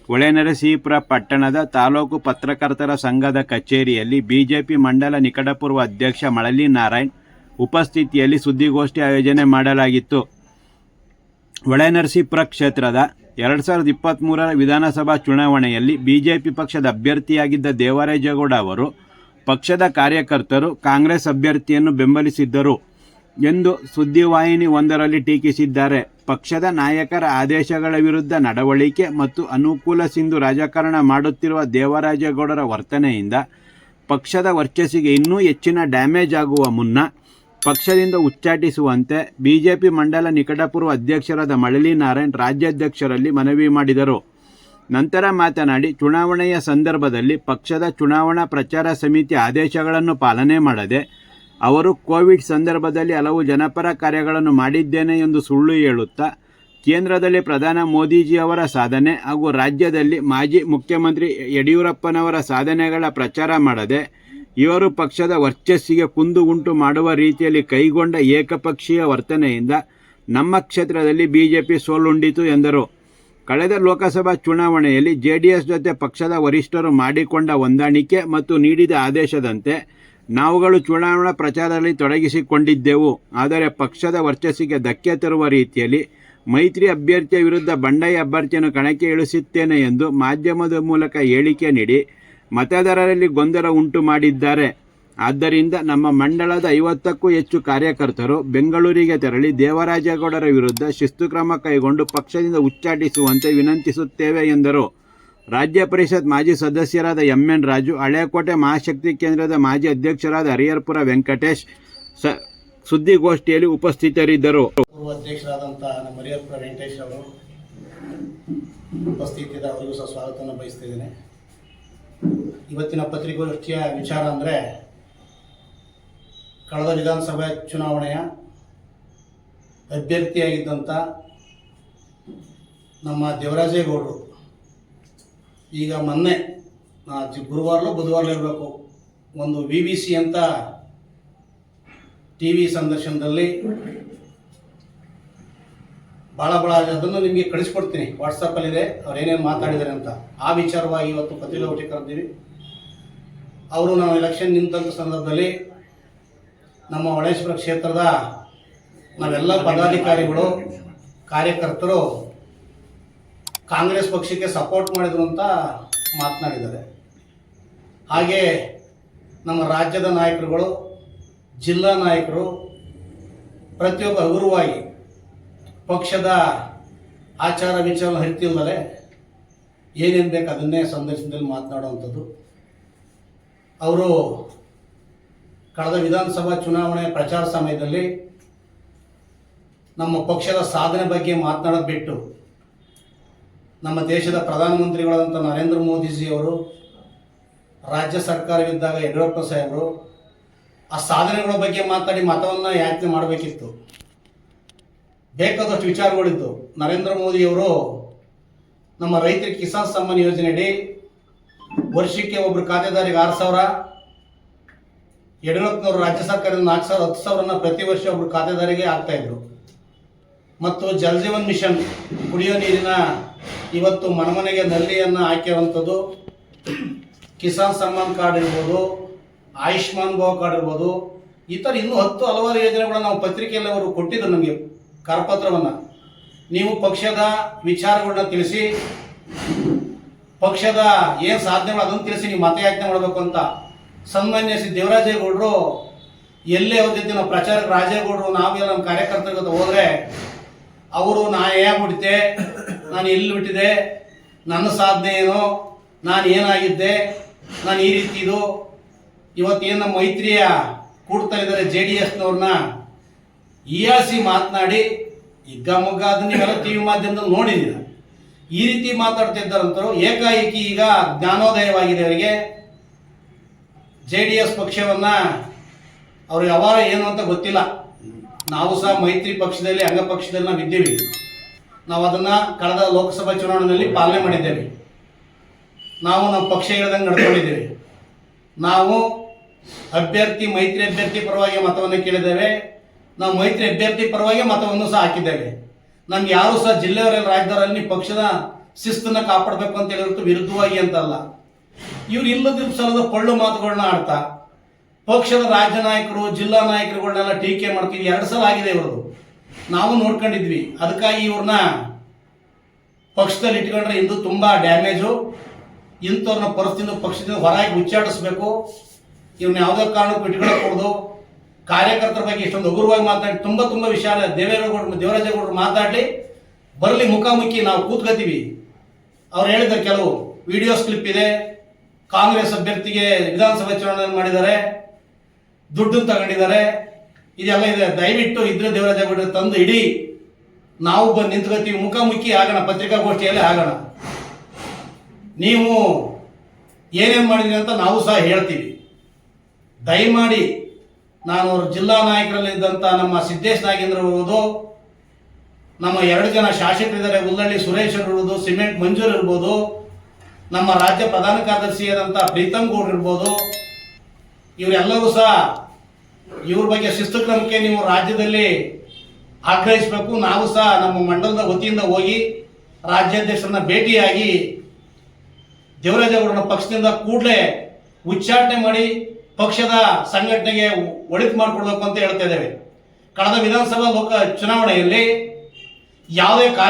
ಹೊಳೆನರಸೀಪುರ ಪಟ್ಟಣದ ತಾಲೂಕು ಪತ್ರಕರ್ತರ ಸಂಘದ ಕಚೇರಿಯಲ್ಲಿ ಬಿಜೆಪಿ ಮಂಡಲ ನಿಕಟಪೂರ್ವ ಅಧ್ಯಕ್ಷ ಮಳಲಿ ನಾರಾಯಣ್ ಉಪಸ್ಥಿತಿಯಲ್ಲಿ ಸುದ್ದಿಗೋಷ್ಠಿ ಆಯೋಜನೆ ಮಾಡಲಾಗಿತ್ತು. ಹೊಳೆನರಸೀಪುರ ಕ್ಷೇತ್ರದ 2023 ವಿಧಾನಸಭಾ ಚುನಾವಣೆಯಲ್ಲಿ ಬಿಜೆಪಿ ಪಕ್ಷದ ಅಭ್ಯರ್ಥಿಯಾಗಿದ್ದ ದೇವರಾಜೇಗೌಡ ಅವರು ಪಕ್ಷದ ಕಾರ್ಯಕರ್ತರು ಕಾಂಗ್ರೆಸ್ ಅಭ್ಯರ್ಥಿಯನ್ನು ಬೆಂಬಲಿಸಿದ್ದರು ಎಂದು ಸುದ್ದಿವಾಹಿನಿ ಒಂದರಲ್ಲಿ ಟೀಕಿಸಿದ್ದಾರೆ. ಪಕ್ಷದ ನಾಯಕರ ಆದೇಶಗಳ ವಿರುದ್ಧ ನಡವಳಿಕೆ ಮತ್ತು ಅನುಕೂಲ ಸಿಂಧು ರಾಜಕಾರಣ ಮಾಡುತ್ತಿರುವ ದೇವರಾಜೇಗೌಡರ ವರ್ತನೆಯಿಂದ ಪಕ್ಷದ ವರ್ಚಸ್ಸಿಗೆ ಇನ್ನೂ ಹೆಚ್ಚಿನ ಡ್ಯಾಮೇಜ್ ಆಗುವ ಮುನ್ನ ಪಕ್ಷದಿಂದ ಉಚ್ಚಾಟಿಸುವಂತೆ ಬಿಜೆಪಿ ಮಂಡಲ ನಿಕಟಪೂರ್ವ ಅಧ್ಯಕ್ಷರಾದ ಮಳಲಿ ನಾರಾಯಣ್ ರಾಜ್ಯಾಧ್ಯಕ್ಷರಲ್ಲಿ ಮನವಿ ಮಾಡಿದರು. ನಂತರ ಮಾತನಾಡಿ, ಚುನಾವಣೆಯ ಸಂದರ್ಭದಲ್ಲಿ ಪಕ್ಷದ ಚುನಾವಣಾ ಪ್ರಚಾರ ಸಮಿತಿ ಆದೇಶಗಳನ್ನು ಪಾಲನೆ ಮಾಡದೆ ಅವರು ಕೋವಿಡ್ ಸಂದರ್ಭದಲ್ಲಿ ಹಲವು ಜನಪರ ಕಾರ್ಯಗಳನ್ನು ಮಾಡಿದ್ದೇನೆ ಎಂದು ಸುಳ್ಳು ಹೇಳುತ್ತಾ ಕೇಂದ್ರದಲ್ಲಿ ಪ್ರಧಾನಿ ಮೋದಿಜಿಯವರ ಸಾಧನೆ ಹಾಗೂ ರಾಜ್ಯದಲ್ಲಿ ಮಾಜಿ ಮುಖ್ಯಮಂತ್ರಿ ಯಡಿಯೂರಪ್ಪನವರ ಸಾಧನೆಗಳ ಪ್ರಚಾರ ಮಾಡದೆ ಇವರು ಪಕ್ಷದ ವರ್ಚಸ್ಸಿಗೆ ಕುಂದು ಉಂಟು ಮಾಡುವ ರೀತಿಯಲ್ಲಿ ಕೈಗೊಂಡ ಏಕಪಕ್ಷೀಯ ವರ್ತನೆಯಿಂದ ನಮ್ಮ ಕ್ಷೇತ್ರದಲ್ಲಿ ಬಿಜೆಪಿ ಸೋಲುಂಡಿತು ಎಂದರು. ಕಳೆದ ಲೋಕಸಭಾ ಚುನಾವಣೆಯಲ್ಲಿ ಜೆಡಿಎಸ್ ಜೊತೆ ಪಕ್ಷದ ವರಿಷ್ಠರು ಮಾಡಿಕೊಂಡ ಹೊಂದಾಣಿಕೆ ಮತ್ತು ನೀಡಿದ ಆದೇಶದಂತೆ ನಾವುಗಳು ಚುನಾವಣಾ ಪ್ರಚಾರದಲ್ಲಿ ತೊಡಗಿಸಿಕೊಂಡಿದ್ದೆವು. ಆದರೆ ಪಕ್ಷದ ವರ್ಚಸ್ಸಿಗೆ ಧಕ್ಕೆ ತರುವ ರೀತಿಯಲ್ಲಿ ಮೈತ್ರಿ ಅಭ್ಯರ್ಥಿಯ ವಿರುದ್ಧ ಬಂಡಾಯ ಅಭ್ಯರ್ಥಿಯನ್ನು ಕಣಕ್ಕೆ ಇಳಿಸುತ್ತೇನೆ ಎಂದು ಮಾಧ್ಯಮದ ಮೂಲಕ ಹೇಳಿಕೆ ನೀಡಿ ಮತದಾರರಲ್ಲಿ ಗೊಂದಲ ಉಂಟು ಮಾಡಿದ್ದಾರೆ. ಆದ್ದರಿಂದ ನಮ್ಮ ಮಂಡಳದ 50ಕ್ಕೂ ಹೆಚ್ಚು ಕಾರ್ಯಕರ್ತರು ಬೆಂಗಳೂರಿಗೆ ತೆರಳಿ ದೇವರಾಜೇಗೌಡರ ವಿರುದ್ಧ ಶಿಸ್ತು ಕ್ರಮ ಕೈಗೊಂಡು ಪಕ್ಷದಿಂದ ಉಚ್ಚಾಟಿಸುವಂತೆ ವಿನಂತಿಸುತ್ತೇವೆ ಎಂದರು. ರಾಜ್ಯ ಪರಿಷತ್ ಮಾಜಿ ಸದಸ್ಯರಾದ ಎನ್ ರಾಜು, ಹಳೇಕೋಟೆ ಮಹಾಶಕ್ತಿ ಕೇಂದ್ರದ ಮಾಜಿ ಅಧ್ಯಕ್ಷರಾದ ಹರಿಹರಪುರ ವೆಂಕಟೇಶ್ ಸುದ್ದಿಗೋಷ್ಠಿಯಲ್ಲಿ ಉಪಸ್ಥಿತರಿದ್ದರು. ಅಧ್ಯಕ್ಷರಾದಂತಹ ನಮ್ಮ ಹರಿಹರಪುರ ವೆಂಕಟೇಶ್ ಅವರು ಉಪಸ್ಥಿತಿದ ಅವರಿಗೂ ಸಹ ಸ್ವಾಗತವನ್ನು ಬಯಸ್ತಿದ್ದೇನೆ. ಇವತ್ತಿನ ಪತ್ರಿಕಾಗೋಷ್ಠಿಯ ವಿಚಾರ ಅಂದರೆ ಕಳೆದ ವಿಧಾನಸಭೆ ಚುನಾವಣೆಯ ಅಭ್ಯರ್ಥಿಯಾಗಿದ್ದಂಥ ನಮ್ಮ ದೇವರಾಜೇಗೌಡರು ಈಗ ಮೊನ್ನೆ ಗುರುವಾರಲೂ ಬುಧವಾರಲೂ ಇರಬೇಕು ಒಂದು BBC ಅಂತ TV ಸಂದರ್ಶನದಲ್ಲಿ ಭಾಳ ಅದನ್ನು ನಿಮಗೆ ಕಳಿಸ್ಕೊಡ್ತೀನಿ, ವಾಟ್ಸಪ್ಪಲ್ಲಿದೆ, ಅವ್ರು ಏನೇನು ಮಾತಾಡಿದ್ದಾರೆ ಅಂತ. ಆ ವಿಚಾರವಾಗಿ ಇವತ್ತು ಪತ್ರಿಕಾಗೋಷ್ಠಿ ಕರೆದಿದ್ದೀವಿ. ಅವರು ನಾವು ಎಲೆಕ್ಷನ್ ನಿಂತಂಥ ಸಂದರ್ಭದಲ್ಲಿ ನಮ್ಮ ಹೊಳೇಶ್ವರ ಕ್ಷೇತ್ರದ ನಾವೆಲ್ಲ ಪದಾಧಿಕಾರಿಗಳು ಕಾರ್ಯಕರ್ತರು ಕಾಂಗ್ರೆಸ್ ಪಕ್ಷಕ್ಕೆ ಸಪೋರ್ಟ್ ಮಾಡಿದರು ಅಂತ ಮಾತನಾಡಿದ್ದಾರೆ. ಹಾಗೆ ನಮ್ಮ ರಾಜ್ಯದ ನಾಯಕರುಗಳು, ಜಿಲ್ಲಾ ನಾಯಕರು ಪ್ರತಿಯೊಬ್ಬ ಹಗುರವಾಗಿ ಪಕ್ಷದ ಆಚಾರ ವಿಚಾರ ಹರಿತಿಲ್ಲದೆ ಏನೇನು ಬೇಕು ಅದನ್ನೇ ಸಂದರ್ಶನದಲ್ಲಿ ಮಾತನಾಡುವಂಥದ್ದು. ಅವರು ಕಳೆದ ವಿಧಾನಸಭಾ ಚುನಾವಣೆ ಪ್ರಚಾರ ಸಮಯದಲ್ಲಿ ನಮ್ಮ ಪಕ್ಷದ ಸಾಧನೆ ಬಗ್ಗೆ ಮಾತನಾಡೋದು ಬಿಟ್ಟು ನಮ್ಮ ದೇಶದ ಪ್ರಧಾನಮಂತ್ರಿಗಳಾದಂಥ ನರೇಂದ್ರ ಮೋದಿಜಿಯವರು, ರಾಜ್ಯ ಸರ್ಕಾರವಿದ್ದಾಗ ಯಡಿಯೂರಪ್ಪ ಸಾಹೇಬರು ಆ ಸಾಧನೆಗಳ ಬಗ್ಗೆ ಮಾತಾಡಿ ಮತವನ್ನು ಯಾಚನೆ ಮಾಡಬೇಕಿತ್ತು. ಬೇಕಾದಷ್ಟು ವಿಚಾರಗಳಿದ್ದು ನರೇಂದ್ರ ಮೋದಿಯವರು ನಮ್ಮ ರೈತರಿಗೆ ಕಿಸಾನ್ ಸಮ್ಮಾನ್ ಯೋಜನೆಯಡಿ ವರ್ಷಕ್ಕೆ ಒಬ್ಬರು ಖಾತೆದಾರಿಗೆ 6,000, ಯಡಿಯೂರಪ್ಪನವರು ರಾಜ್ಯ ಸರ್ಕಾರದಿಂದ 4,000, 10,000 ಪ್ರತಿ ವರ್ಷ ಒಬ್ಬರು ಖಾತೆದಾರಿಗೆ ಆಗ್ತಾಯಿದ್ರು. ಮತ್ತು ಜಲ್ ಜೀವನ್ ಮಿಷನ್ ಕುಡಿಯೋ ನೀರಿನ ಇವತ್ತು ಮನೆಗೆ ನಲ್ಲಿಯನ್ನು ಹಾಕಿರುವಂಥದ್ದು, ಕಿಸಾನ್ ಸಮ್ಮಾನ್ ಕಾರ್ಡ್ ಇರ್ಬೋದು, ಆಯುಷ್ಮಾನ್ ಭವ ಕಾರ್ಡ್ ಇರ್ಬೋದು, ಈ ಥರ ಇನ್ನೂ 10 ಹಲವಾರು ಯೋಜನೆಗಳನ್ನ ನಾವು ಪತ್ರಿಕೆಯಲ್ಲಿ ಅವರು ಕೊಟ್ಟಿದ್ರು ನಮಗೆ ಕರಪತ್ರವನ್ನು. ನೀವು ಪಕ್ಷದ ವಿಚಾರಗಳನ್ನ ತಿಳಿಸಿ, ಪಕ್ಷದ ಏನು ಸಾಧನೆಗಳು ಅದನ್ನು ತಿಳಿಸಿ ನೀವು ಮತಯಾಚನೆ ಮಾಡಬೇಕು ಅಂತ ಸನ್ಮಾನ್ಯ ಶ್ರೀ ದೇವರಾಜೇಗೌಡರು ಎಲ್ಲೇ ಅವ್ರ ಜೊತೆ ನಾವು ಪ್ರಚಾರಕ್ಕೆ ರಾಜೇಗೌಡರು ನಾವೆಲ್ಲ ನಮ್ಮ ಕಾರ್ಯಕರ್ತರ ಜೊತೆ ಹೋದರೆ ಅವರು ನಾನು ಹೇಗೆ ಬಿಟ್ಟಿದ್ದೆ, ನಾನು ಎಲ್ಲಿ ಬಿಟ್ಟಿದ್ದೆ, ನನ್ನ ಸಾಧನೆ ಏನು, ನಾನು ಏನಾಗಿದ್ದೆ, ನಾನು ಈ ರೀತಿ ಇದು ಇವತ್ತೇನು ನಮ್ಮ ಮೈತ್ರಿಯ ಕೂಡ್ತಾ ಇದ್ದಾರೆ JDSನವ್ರನ್ನ ಹೀಯಾಳಿಸಿ ಮಾತನಾಡಿ ಹಿಗ್ಗಾಮುಗ್ಗ ಅದನ್ನ ನೀವೆಲ್ಲ TV ಮಾಧ್ಯಮದಲ್ಲಿ ನೋಡಿದ್ದೀರ. ಈ ರೀತಿ ಮಾತಾಡ್ತಿದ್ದಾರಂತರು ಏಕಾಏಕಿ ಈಗ ಜ್ಞಾನೋದಯವಾಗಿದೆ ಅವರಿಗೆ. JDS ಪಕ್ಷವನ್ನು ಅವ್ರು ಯಾವಾಗ ಏನು ಅಂತ ಗೊತ್ತಿಲ್ಲ. ನಾವು ಸಹ ಮೈತ್ರಿ ಪಕ್ಷದಲ್ಲಿ ಅಂಗಪಕ್ಷದಲ್ಲಿ ನಾವು ಇದ್ದೀವಿ. ನಾವು ಅದನ್ನು ಕಳೆದ ಲೋಕಸಭಾ ಚುನಾವಣೆಯಲ್ಲಿ ಪಾಲನೆ ಮಾಡಿದ್ದೇವೆ. ನಾವು ನಮ್ಮ ಪಕ್ಷ ಹೇಳ್ದಂಗೆ ನಡ್ಕೊಂಡಿದ್ದೇವೆ. ನಾವು ಮೈತ್ರಿ ಅಭ್ಯರ್ಥಿ ಪರವಾಗಿ ಮತವನ್ನು ಕೇಳಿದ್ದೇವೆ. ನಾವು ಮೈತ್ರಿ ಅಭ್ಯರ್ಥಿ ಪರವಾಗಿ ಮತವನ್ನು ಸಹ ಹಾಕಿದ್ದೇವೆ. ನಮ್ಗೆ ಯಾರು ಸಹ ಜಿಲ್ಲೆಯವರೆಲ್ಲ ರಾಜ್ಯದವರಲ್ಲಿ ಪಕ್ಷದ ಶಿಸ್ತನ್ನ ಕಾಪಾಡಬೇಕು ಅಂತ ಹೇಳಿರ್ತು, ವಿರುದ್ಧವಾಗಿ ಅಂತಲ್ಲ. ಇವ್ರು ಇಲ್ಲದ ಸಲದ ಪೊಳ್ಳು ಮಾತುಗಳನ್ನ ಆಡ್ತಾ ಪಕ್ಷದ ರಾಜ್ಯ ನಾಯಕರು ಜಿಲ್ಲಾ ನಾಯಕರುಗಳನ್ನೆಲ್ಲ ಟೀಕೆ ಮಾಡ್ತೀವಿ. 2 ಸಲ ಆಗಿದೆ ಇವ್ರದ್ದು, ನಾವು ನೋಡ್ಕೊಂಡಿದ್ವಿ. ಅದಕ್ಕಾಗಿ ಇವ್ರನ್ನ ಪಕ್ಷದಲ್ಲಿ ಇಟ್ಕೊಂಡ್ರೆ ಇಂದು ತುಂಬಾ ಡ್ಯಾಮೇಜು. ಇಂಥವ್ರನ್ನ ಪರಿಸ್ಥಿತಿಯಿಂದ ಪಕ್ಷದಿಂದ ಹೊರಗೆ ಉಚ್ಚಾಟಿಸ್ಬೇಕು. ಇವ್ರನ್ನ ಯಾವುದೇ ಕಾರಣಕ್ಕೂ ಇಟ್ಕೊಳ್ಳೋದು. ಕಾರ್ಯಕರ್ತರ ಬಗ್ಗೆ ಇಷ್ಟೊಂದು ಹಗುರವಾಗಿ ಮಾತಾಡಿ ತುಂಬಾ ವಿಷಯ ದೇವರಾಜೇಗೌಡರು ಮಾತಾಡಲಿ, ಬರಲಿ ಮುಖಾಮುಖಿ, ನಾವು ಕೂತ್ಕೋತೀವಿ. ಅವ್ರು ಹೇಳಿದ್ದಾರೆ, ಕೆಲವು ವಿಡಿಯೋಸ್ ಕ್ಲಿಪ್ ಇದೆ, ಕಾಂಗ್ರೆಸ್ ಅಭ್ಯರ್ಥಿಗೆ ವಿಧಾನಸಭೆ ಚುನಾವಣೆ ಮಾಡಿದ್ದಾರೆ, ದುಡ್ಡು ತಗೊಂಡಿದ್ದಾರೆ, ಇದೆಲ್ಲ ಇದೆ. ದಯವಿಟ್ಟು ಇದ್ರೆ ದೇವರಾಜೇಗೌಡ ತಂದು ಇಡೀ, ನಾವು ಬಂದು ನಿಂತ್ಕೋತೀವಿ, ಮುಖಾಮುಖಿ ಆಗೋಣ, ಪತ್ರಿಕಾಗೋಷ್ಠಿಯಲ್ಲಿ ಆಗೋಣ. ನೀವು ಏನೇನು ಮಾಡಿದ್ರಿ ಅಂತ ನಾವು ಸಹ ಹೇಳ್ತೀವಿ. ದಯಮಾಡಿ ನಾನು ಜಿಲ್ಲಾ ನಾಯಕರಲ್ಲಿದ್ದಂಥ ನಮ್ಮ ಸಿದ್ದೇಶ್ ನಾಗೇಂದ್ರ ಇರ್ಬೋದು, ನಮ್ಮ 2 ಜನ ಶಾಸಕರಿದ್ದಾರೆ, ಉಲ್ಲಳ್ಳಿ ಸುರೇಶ್ ಇರ್ಬೋದು, ಸಿಮೆಂಟ್ ಮಂಜೂರ್ ಇರ್ಬೋದು, ನಮ್ಮ ರಾಜ್ಯ ಪ್ರಧಾನ ಕಾರ್ಯದರ್ಶಿಯಾದಂಥ ಪ್ರೀತಮ್ ಗೌಡ್ ಇರ್ಬೋದು, ಇವರೆಲ್ಲರೂ ಸಹ ಇವ್ರ ಬಗ್ಗೆ ಶಿಸ್ತು ಕ್ರಮಕ್ಕೆ ನೀವು ರಾಜ್ಯದಲ್ಲಿ ಆಗ್ರಹಿಸಬೇಕು. ನಾವು ಸಹ ನಮ್ಮ ಮಂಡಲದ ವತಿಯಿಂದ ಹೋಗಿ ರಾಜ್ಯಾಧ್ಯಕ್ಷರನ್ನ ಭೇಟಿಯಾಗಿ ದೇವರಾಜೇಗೌಡರನ್ನ ಪಕ್ಷದಿಂದ ಕೂಡಲೇ ಉಚ್ಚಾಟನೆ ಮಾಡಿ ಪಕ್ಷದ ಸಂಘಟನೆಗೆ ಒಳಿತು ಮಾಡಿಕೊಡ್ಬೇಕು ಅಂತ ಹೇಳ್ತಾ ಇದ್ದೇವೆ. ಕಳೆದ ವಿಧಾನಸಭಾ ಚುನಾವಣೆಯಲ್ಲಿ ಯಾವುದೇ ಕಾರ್ಯ